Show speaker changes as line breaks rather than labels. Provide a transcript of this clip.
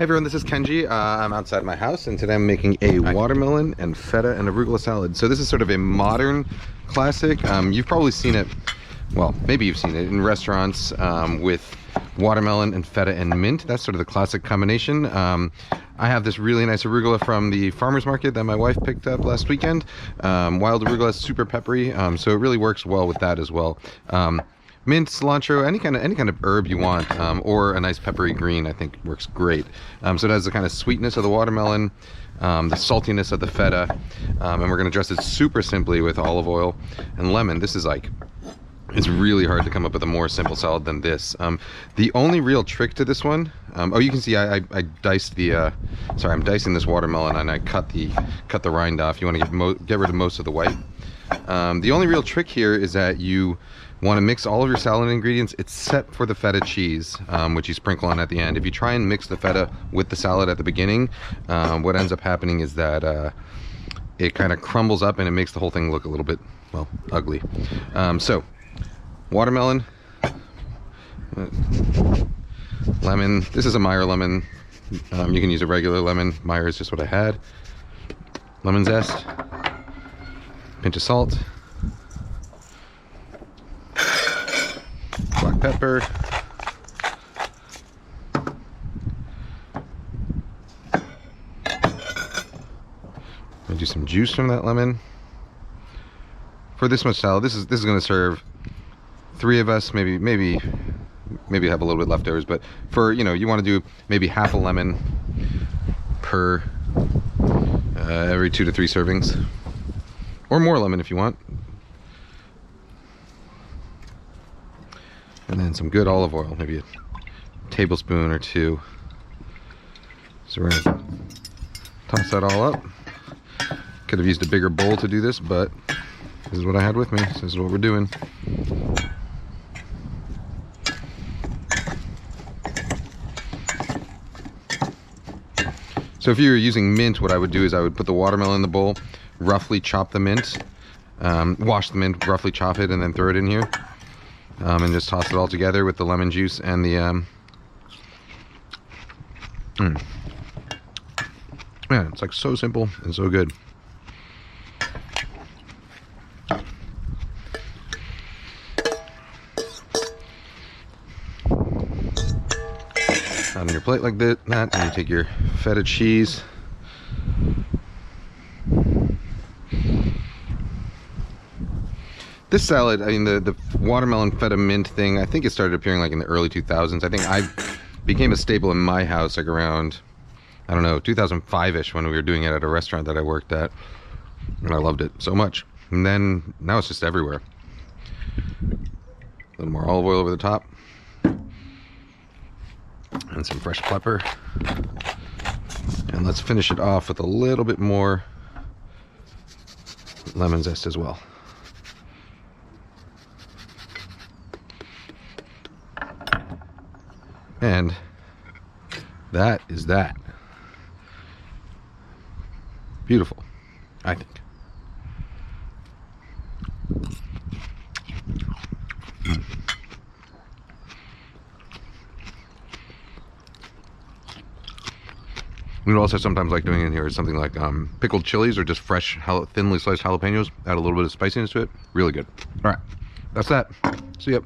Hey everyone, this is Kenji. I'm outside my house and today I'm making a watermelon and feta and arugula salad. So this is sort of a modern classic. You've probably seen it, well, maybe you've seen it in restaurants with watermelon and feta and mint. That's sort of the classic combination. I have this really nice arugula from the farmer's market that my wife picked up last weekend. Wild arugula is super peppery, so it really works well with that as well. Mint, cilantro, any kind of herb you want, or a nice peppery green, I think works great. So it has the kind of sweetness of the watermelon, the saltiness of the feta, and we're gonna dress it super simply with olive oil and lemon. This is like, it's really hard to come up with a more simple salad than this. The only real trick to this one, oh, you can see I diced the, sorry, I'm dicing this watermelon and I cut the rind off. You want to get rid of most of the white. The only real trick here is that you want to mix all of your salad ingredients except for the feta cheese, which you sprinkle on at the end. If you try and mix the feta with the salad at the beginning, what ends up happening is that it kind of crumbles up and it makes the whole thing look a little bit, well, ugly. So, watermelon, lemon. This is a Meyer lemon. You can use a regular lemon. Meyer is just what I had. Lemon zest, pinch of salt, black pepper, and do some juice from that lemon. For this much salad, this is going to serve 3 of us, maybe have a little bit leftovers, but for, you know, you want to do maybe half a lemon per every 2 to 3 servings, or more lemon if you want. And then some good olive oil, maybe a tablespoon or 2. So we're gonna toss that all up. Could have used a bigger bowl to do this, but this is what I had with me, so this is what we're doing. So if you were using mint, what I would do is I would put the watermelon in the bowl, roughly chop the mint, wash the mint, roughly chop it, and then throw it in here. And just toss it all together with the lemon juice and the man, it's like so simple and so good. On your plate like that, and you take your feta cheese. This salad, I mean, the watermelon feta mint thing, I think it started appearing like in the early 2000s. I think I became a staple in my house like around, I don't know, 2005-ish, when we were doing it at a restaurant that I worked at. And I loved it so much. And then, now it's just everywhere. A little more olive oil over the top. And some fresh pepper. And let's finish it off with a little bit more lemon zest as well. And that is that. Beautiful, I think. We also sometimes like doing in here is something like pickled chilies or just fresh, thinly sliced jalapenos. Add a little bit of spiciness to it. Really good. All right, that's that. See ya.